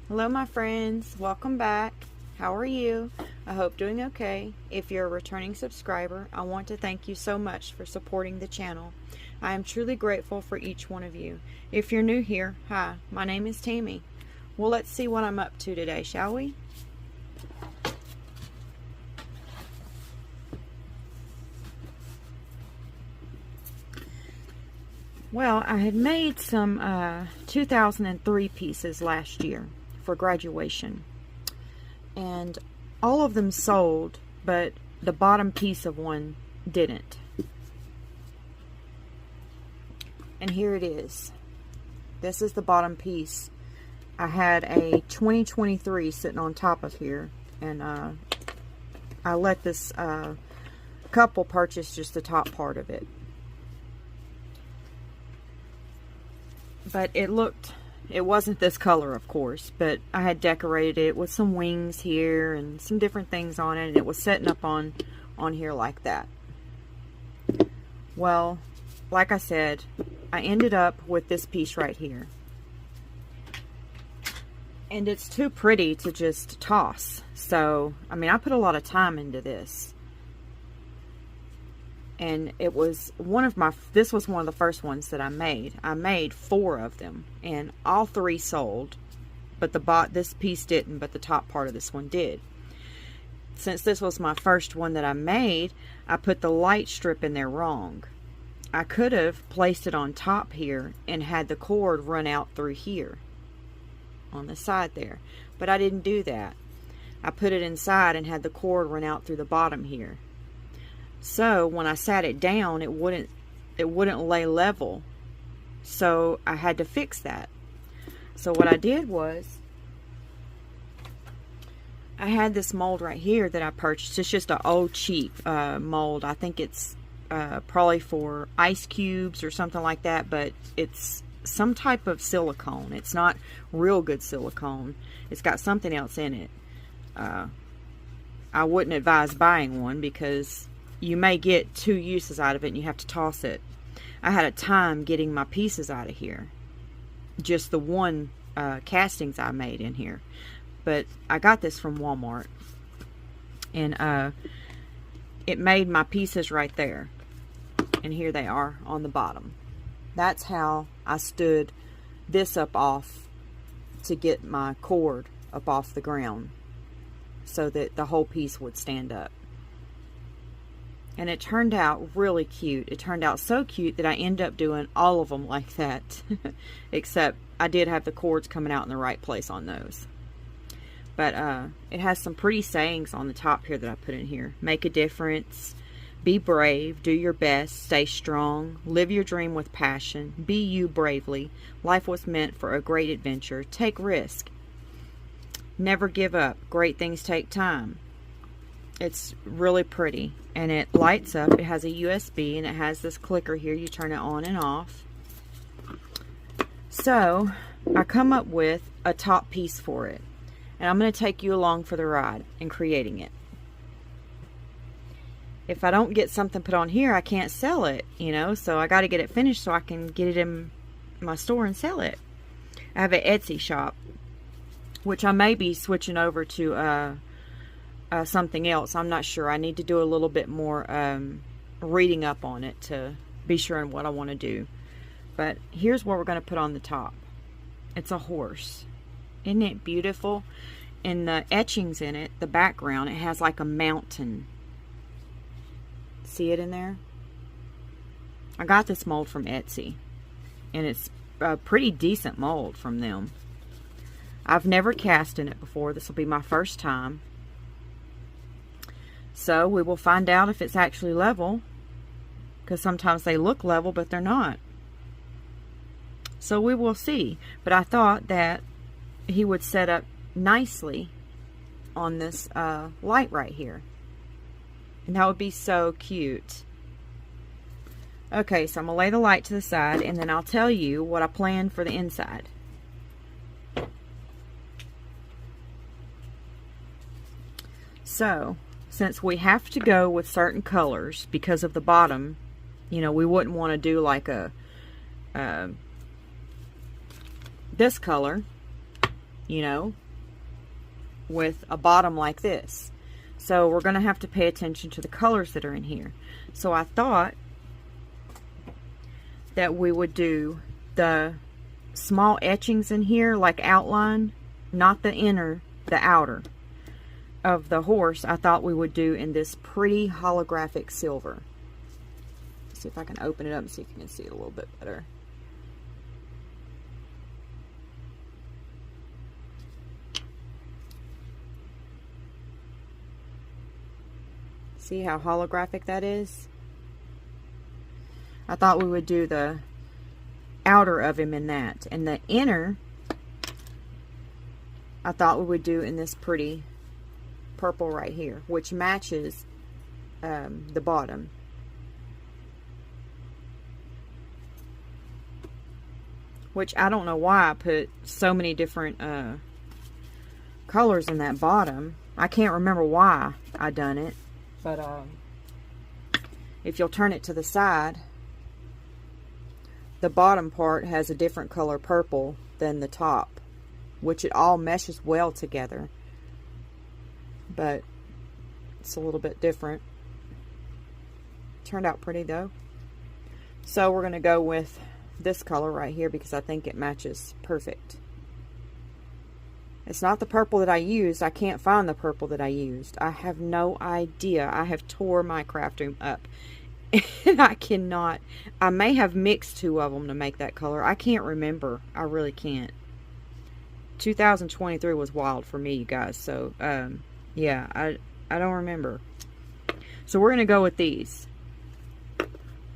Hello my friends, welcome back. How are you? I hope doing okay. If you're a returning subscriber, I want to thank you so much for supporting the channel. I am truly grateful for each one of you. If you're new here, hi, my name is Tammy. Well, let's see what I'm up to today, shall we? Well, I had made some 2003 pieces last year for graduation, and all of them sold, but the bottom piece of one didn't. And here it is. This is the bottom piece. I had a 2023 sitting on top of here, and I let this couple purchase just the top part of it. But it wasn't this color, of course, but I had decorated it with some wings here and some different things on it, and it was setting up on here like that. Well, like I said, I ended up with this piece right here. And it's too pretty to just toss. So, I mean, I put a lot of time into this. And it was this was one of the first ones that I made. I made 4 of them, and all 3 sold, but this piece didn't, but the top part of this one did. Since this was my first one that I made, I put the light strip in there wrong. I could have placed it on top here and had the cord run out through here on the side there, but I didn't do that. I put it inside and had the cord run out through the bottom here. So when I sat it down, it wouldn't lay level. So I had to fix that. So what I did was, I had this mold right here that I purchased. It's just an old cheap mold. I think it's probably for ice cubes or something like that, but it's some type of silicone. It's not real good silicone. It's got something else in it. I wouldn't advise buying one because you may get 2 uses out of it and you have to toss it. I had a time getting my pieces out of here. Just the one castings I made in here. But I got this from Walmart. And it made my pieces right there. And here they are on the bottom. That's how I stood this up off to get my cord up off the ground, so that the whole piece would stand up. And it turned out really cute. It turned out so cute that I ended up doing all of them like that. Except I did have the cords coming out in the right place on those. But it has some pretty sayings on the top here that I put in here. Make a difference. Be brave. Do your best. Stay strong. Live your dream with passion. Be you bravely. Life was meant for a great adventure. Take risk. Never give up. Great things take time. It's really pretty, and it lights up. It has a USB, and it has this clicker here. You turn it on and off. So I come up with a top piece for it, and I'm going to take you along for the ride in creating it. If I don't get something put on here, I can't sell it, you know, so I got to get it finished so I can get it in my store and sell it. I have an Etsy shop, which I may be switching over to something else. I'm not sure. I need to do a little bit more reading up on it to be sure on what I want to do. But here's what we're going to put on the top. It's a horse. Isn't it beautiful? And the etchings in it, the background, it has like a mountain. See it in there? I got this mold from Etsy, and it's a pretty decent mold from them. I've never cast in it before. This will be my first time. So we will find out if it's actually level, because sometimes they look level but they're not. So we will see. But I thought that he would set up nicely on this light right here, and that would be so cute. Okay, so I'm gonna lay the light to the side, and then I'll tell you what I planned for the inside. So since we have to go with certain colors because of the bottom, you know, we wouldn't want to do like a this color you know, with a bottom like this. So we're going to have to pay attention to the colors that are in here. So I thought that we would do the small etchings in here, like outline, not the inner, the outer of the horse. I thought we would do in this pretty holographic silver. Let's see if I can open it up and see if you can see it a little bit better. See how holographic that is? I thought we would do the outer of him in that. And the inner, I thought we would do in this pretty purple right here, which matches the bottom. Which I don't know why I put so many different colors in that bottom. I can't remember why I done it. But if you'll turn it to the side, the bottom part has a different color purple than the top, which it all meshes well together. But it's a little bit different. Turned out pretty though. So we're going to go with this color right here because I think it matches perfect. It's not the purple that I used. I can't find the purple that I used. I have no idea. I have tore my craft room up. And I cannot. I may have mixed two of them to make that color. I can't remember. I really can't. 2023 was wild for me, you guys. So, yeah, I don't remember. So we're going to go with these.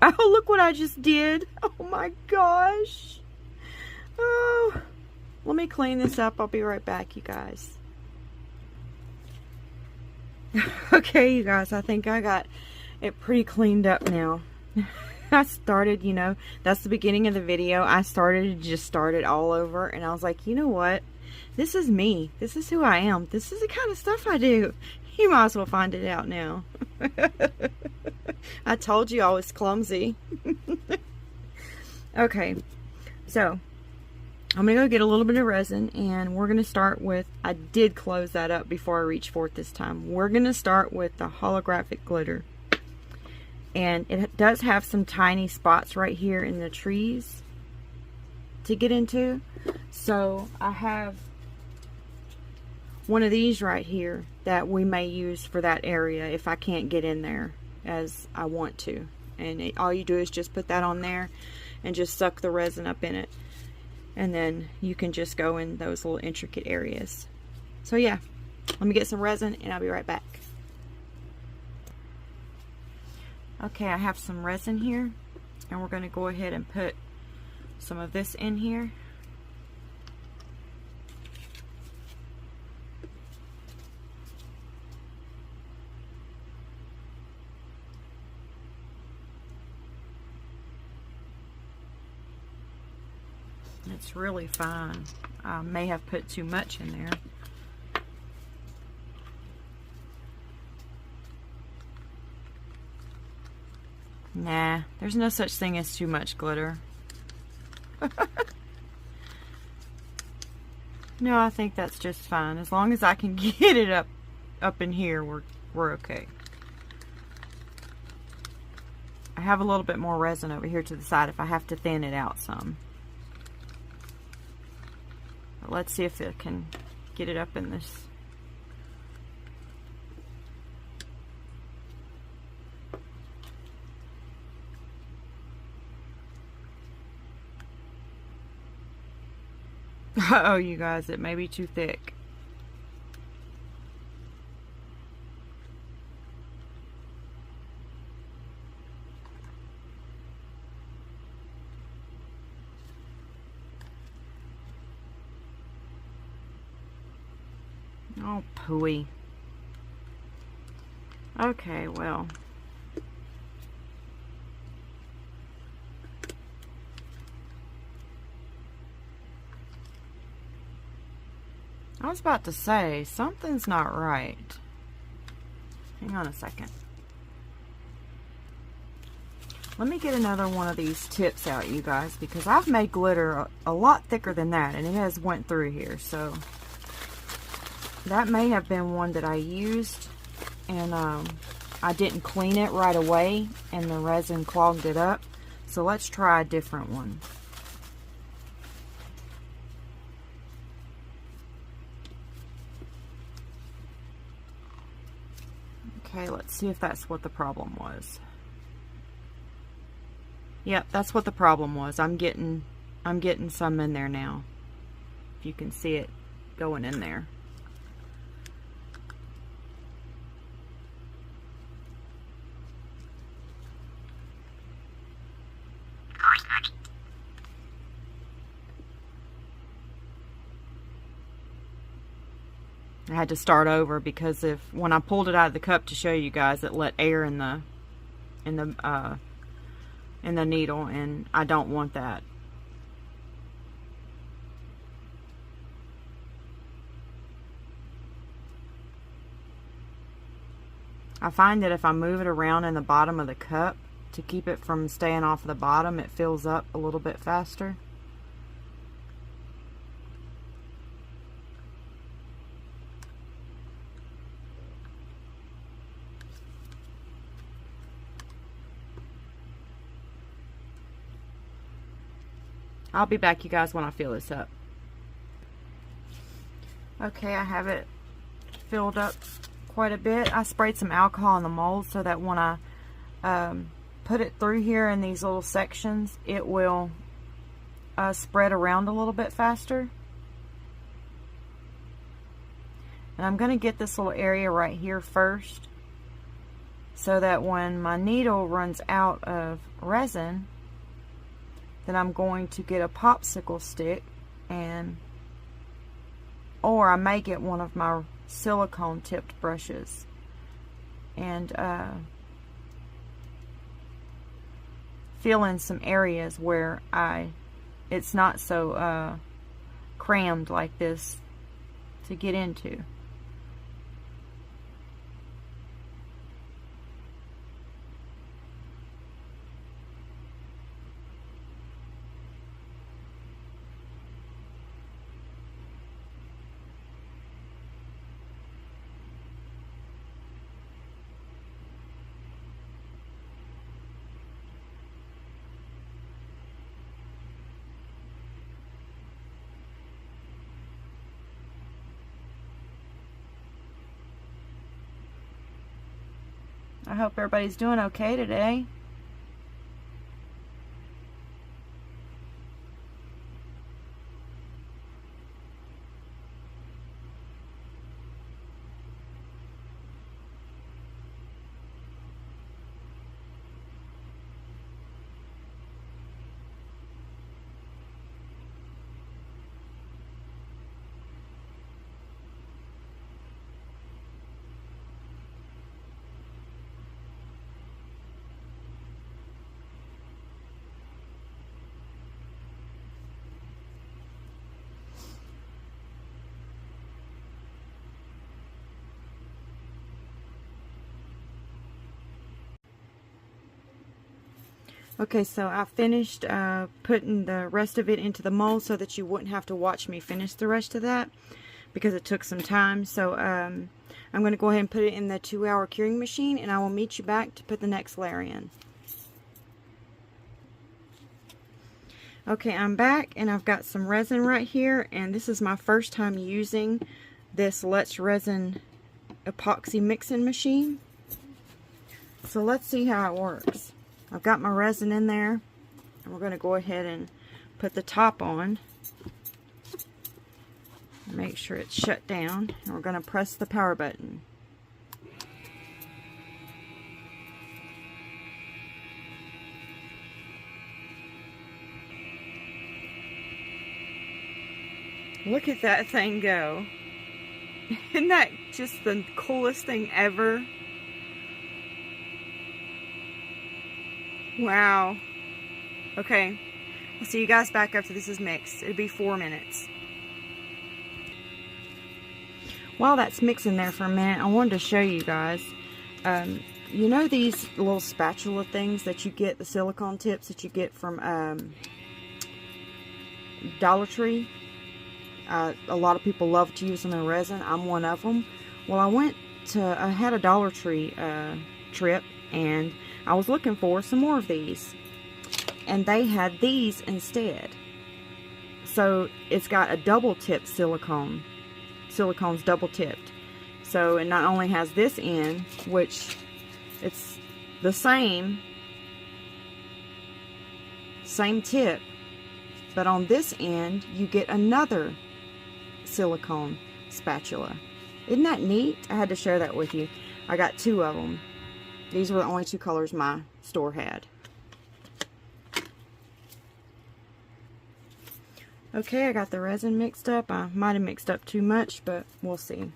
Oh, look what I just did. Oh my gosh. Oh. Let me clean this up. I'll be right back, you guys. Okay, you guys, I think I got it pretty cleaned up now. I started, you know, that's the beginning of the video. I started to just start it all over, and I was like, you know what? This is me. This is who I am. This is the kind of stuff I do. You might as well find it out now. I told you I was clumsy. Okay, so I'm going to go get a little bit of resin, and we're going to start with, I did close that up before I reached for it this time. We're going to start with the holographic glitter. And it does have some tiny spots right here in the trees to get into. So I have one of these right here that we may use for that area if I can't get in there as I want to. And all you do is just put that on there and just suck the resin up in it. And then you can just go in those little intricate areas. So yeah, let me get some resin and I'll be right back. Okay, I have some resin here, and we're going to go ahead and put some of this in here. It's really fine. I may have put too much in there. Nah, there's no such thing as too much glitter. No, I think that's just fine. As long as I can get it up in here, we're okay. I have a little bit more resin over here to the side if I have to thin it out some. But let's see if it can get it up in this. Uh-oh, you guys, it may be too thick. Oh, pooey. Okay, well. I was about to say, something's not right. Hang on a second. Let me get another one of these tips out, you guys, because I've made glitter a lot thicker than that, and it has went through here, so that may have been one that I used and I didn't clean it right away and the resin clogged it up. So let's try a different one. Okay, let's see if that's what the problem was. Yep, that's what the problem was. I'm getting some in there now. If you can see it going in there. I had to start over because when I pulled it out of the cup to show you guys, it let air in the needle, and I don't want that. I find that if I move it around in the bottom of the cup to keep it from staying off the bottom, it fills up a little bit faster. I'll be back, you guys, when I fill this up. Okay, I have it filled up quite a bit. I sprayed some alcohol in the mold so that when I put it through here in these little sections, it will spread around a little bit faster. And I'm going to get this little area right here first so that when my needle runs out of resin, then I'm going to get a popsicle stick, or I may get one of my silicone tipped brushes and fill in some areas where it's not so crammed like this to get into. I hope everybody's doing okay today. Okay, so I finished putting the rest of it into the mold so that you wouldn't have to watch me finish the rest of that because it took some time. So I'm going to go ahead and put it in the 2-hour curing machine, and I will meet you back to put the next layer in. Okay, I'm back, and I've got some resin right here, and this is my first time using this Let's Resin epoxy mixing machine. So let's see how it works. I've got my resin in there, and we're going to go ahead and put the top on. Make sure it's shut down, and we're going to press the power button. Look at that thing go. Isn't that just the coolest thing ever? Wow. Okay. I'll see you guys back after this is mixed. It'll be 4 minutes. While that's mixing there for a minute, I wanted to show you guys. You know these little spatula things that you get, the silicone tips that you get from Dollar Tree? A lot of people love to use them in resin. I'm one of them. Well, I had a Dollar Tree trip, and I was looking for some more of these, and they had these instead. So it's got a double tip silicone. Silicone's double tipped. So it not only has this end, which it's the same tip, but on this end you get another silicone spatula. Isn't that neat? I had to share that with you. I got 2 of them. These were the only 2 colors my store had. Okay, I got the resin mixed up. I might have mixed up too much, but we'll see.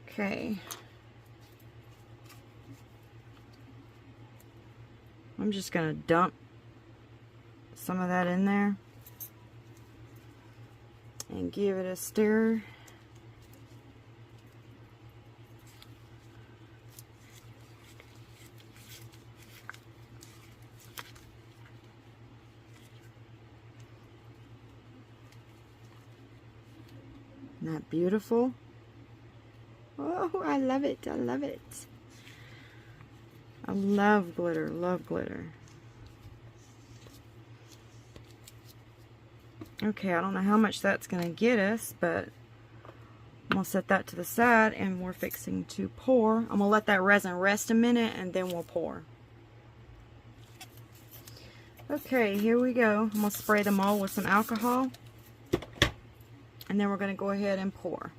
Okay. I'm just going to dump some of that in there and give it a stir. Isn't that beautiful? Oh, I love it. I love it. I love glitter. Love glitter. Okay, I don't know how much that's going to get us, but I'm going to set that to the side, and we're fixing to pour. I'm going to let that resin rest a minute, and then we'll pour. Okay, here we go. I'm going to spray them all with some alcohol, and then we're going to go ahead and pour.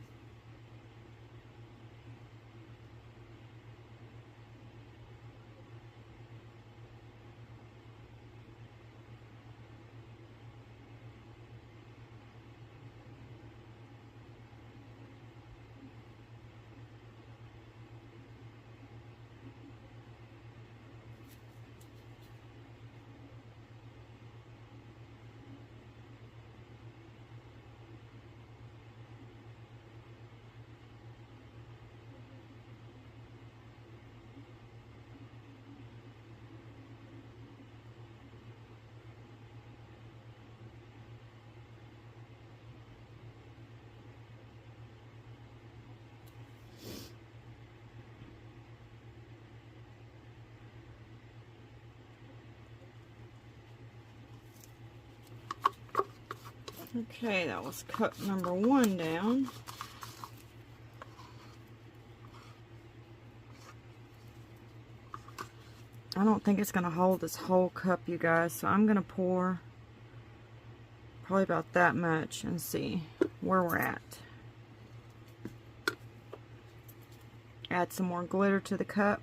Okay, that was cup number 1 down. I don't think it's going to hold this whole cup, you guys, so I'm going to pour probably about that much and see where we're at. Add some more glitter to the cup.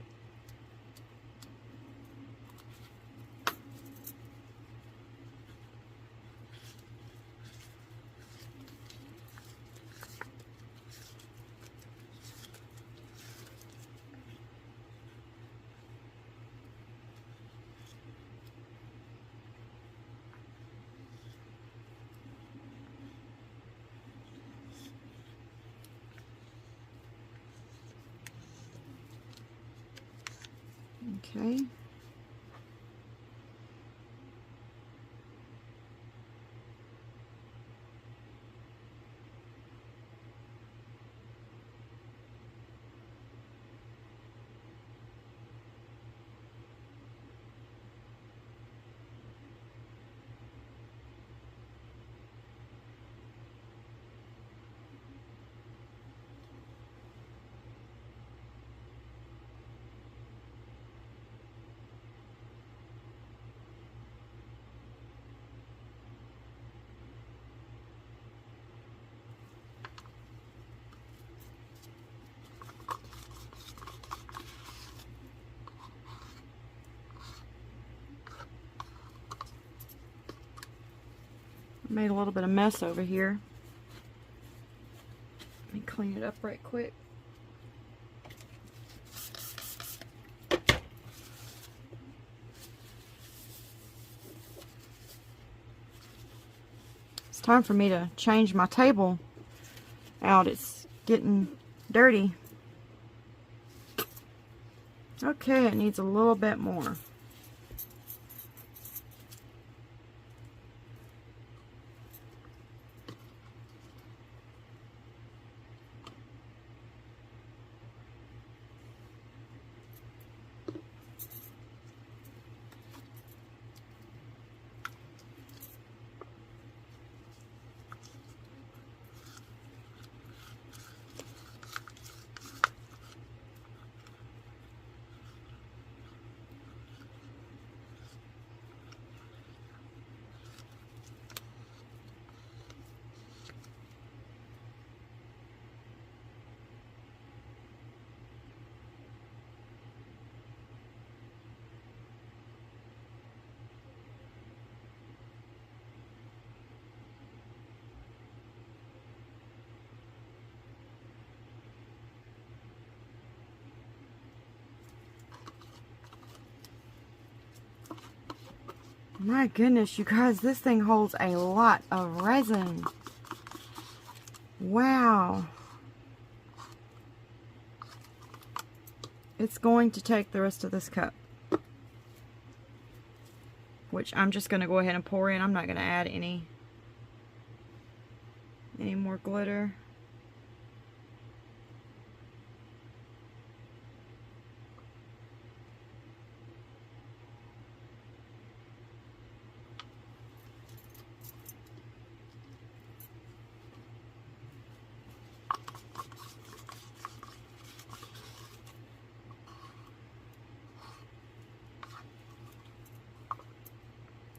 Okay. Made a little bit of mess over here. Let me clean it up right quick. It's time for me to change my table out. It's getting dirty. Okay, it needs a little bit more. My goodness, you guys, this thing holds a lot of resin. Wow. It's going to take the rest of this cup, which I'm just going to go ahead and pour in. I'm not going to add any more glitter.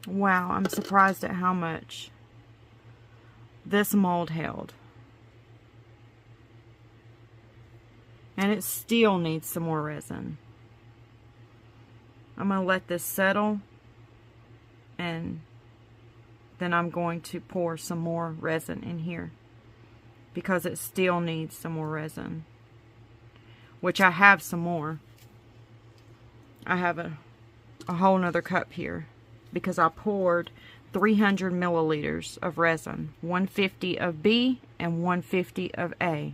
Wow, I'm surprised at how much this mold held. And it still needs some more resin. I'm going to let this settle, and then I'm going to pour some more resin in here because it still needs some more resin, which I have some more. I have a whole nother cup here because I poured 300 milliliters of resin, 150 of B and 150 of A.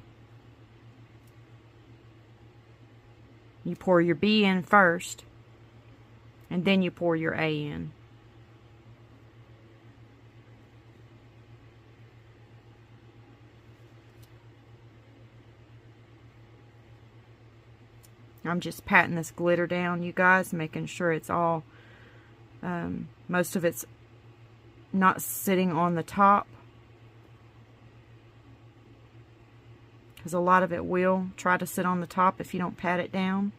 You pour your B in first, and then you pour your A in. I'm just patting this glitter down, you guys, making sure it's all, most of it's not sitting on the top, because a lot of it will try to sit on the top if you don't pat it down.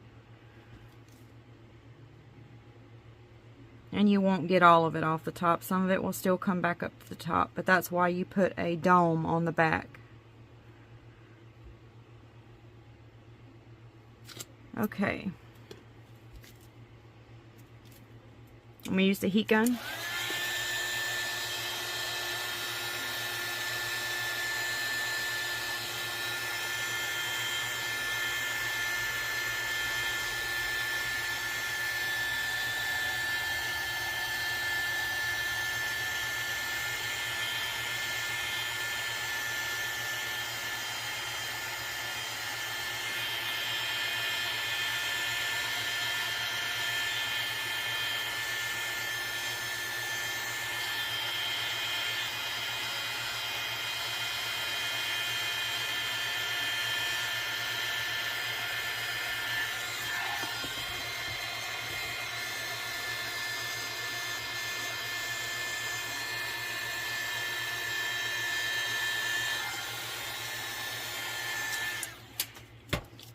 And you won't get all of it off the top. Some of it will still come back up to the top, but that's why you put a dome on the back. Okay. I'm going to use the heat gun.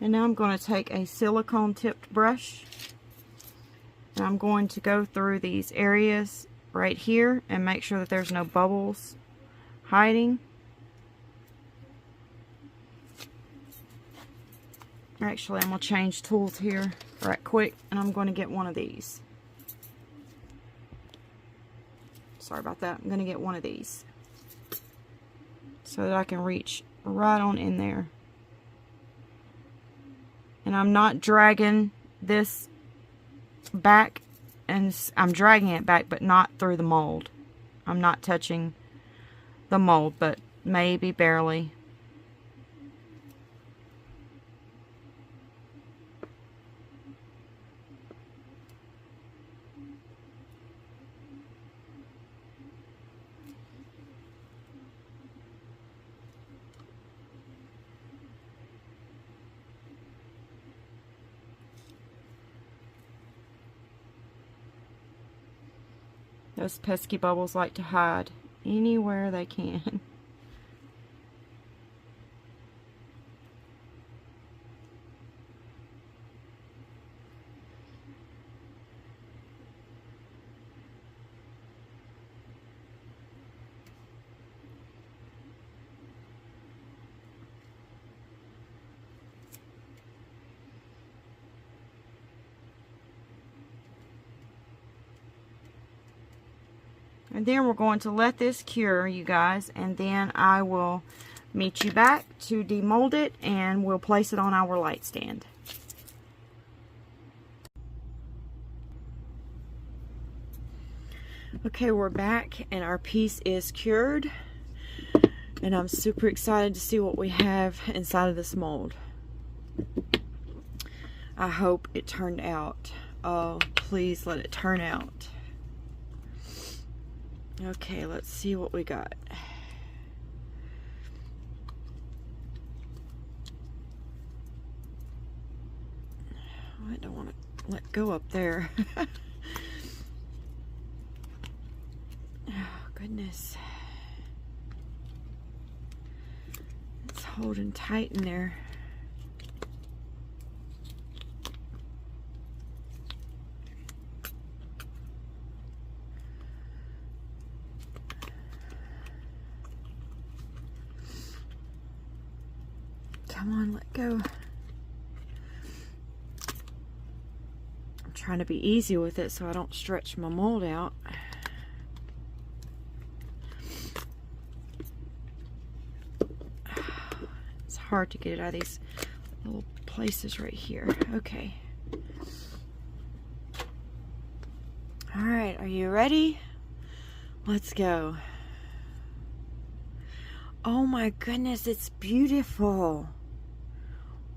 And now I'm going to take a silicone tipped brush, and I'm going to go through these areas right here and make sure that there's no bubbles hiding. Actually, I'm going to change tools here right quick, and I'm going to get one of these. Sorry about that. I'm going to get one of these so that I can reach right on in there. And I'm not dragging this back, and I'm dragging it back, but not through the mold. I'm not touching the mold, but maybe barely. Those pesky bubbles like to hide anywhere they can. And then we're going to let this cure, you guys, and then I will meet you back to demold it, and we'll place it on our light stand. Okay, we're back and our piece is cured. And I'm super excited to see what we have inside of this mold. I hope it turned out. Oh, please let it turn out. Okay, let's see what we got. I don't want to let go up there. Oh, goodness. It's holding tight in there. Come on, let go. I'm trying to be easy with it so I don't stretch my mold out. It's hard to get it out of these little places right here. Okay. All right, are you ready? Let's go. Oh my goodness, it's beautiful.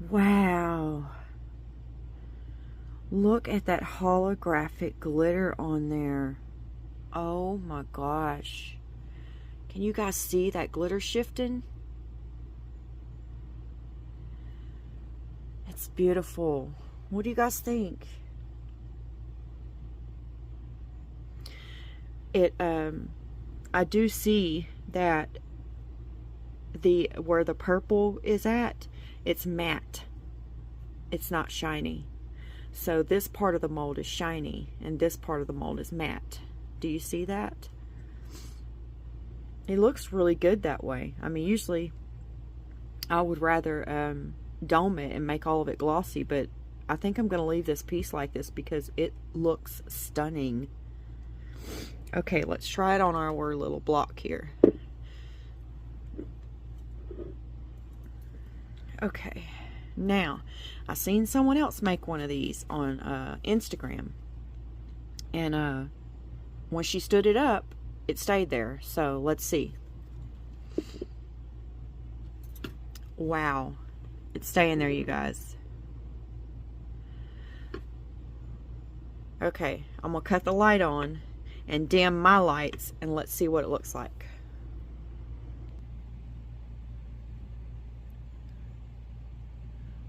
Wow. Look at that holographic glitter on there. Oh my gosh. Can you guys see that glitter shifting? It's beautiful. What do you guys think? I do see that where the purple is at, it's matte. It's not shiny. So this part of the mold is shiny and this part of the mold is matte. Do you see that? It looks really good that way. I mean, usually I would rather dome it and make all of it glossy, but I think I'm going to leave this piece like this because it looks stunning. Okay, let's try it on our little block here. Okay, now I seen someone else make one of these on Instagram, and when she stood it up, it stayed there. So let's see. Wow, it's staying there, you guys. Okay, I'm gonna cut the light on and dim my lights, and let's see what it looks like.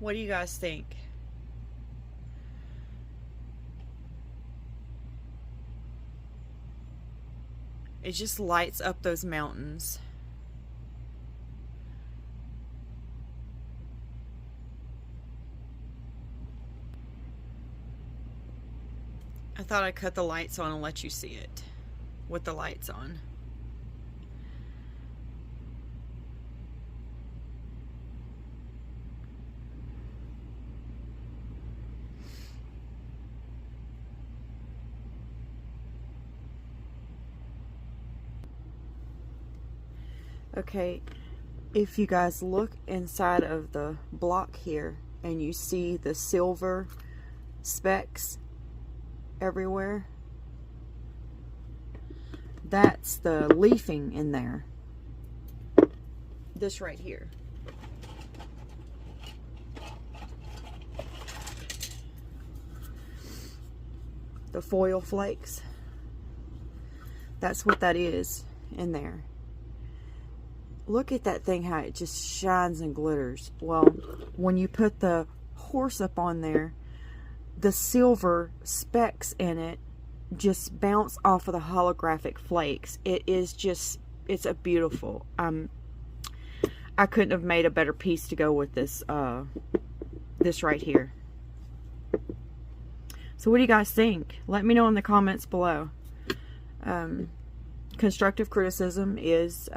What do you guys think? It just lights up those mountains. I thought I'd cut the lights on and let you see it with the lights on. Okay, if you guys look inside of the block here and you see the silver specks everywhere, that's the leafing in there. This right here. The foil flakes. That's what that is in there. Look at that thing, how it just shines and glitters. Well, when you put the horse up on there, the silver specks in it just bounce off of the holographic flakes. It is just, it's a beautiful. I couldn't have made a better piece to go with this, this right here. So what do you guys think? Let me know in the comments below. Constructive criticism is,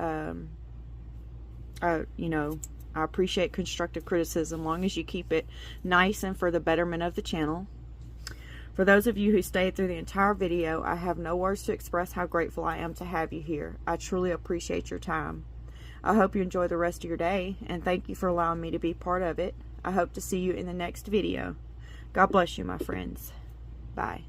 you know, I appreciate constructive criticism as long as you keep it nice and for the betterment of the channel. For those of you who stayed through the entire video, I have no words to express how grateful I am to have you here. I truly appreciate your time. I hope you enjoy the rest of your day, and thank you for allowing me to be part of it. I hope to see you in the next video. God bless you, my friends. Bye.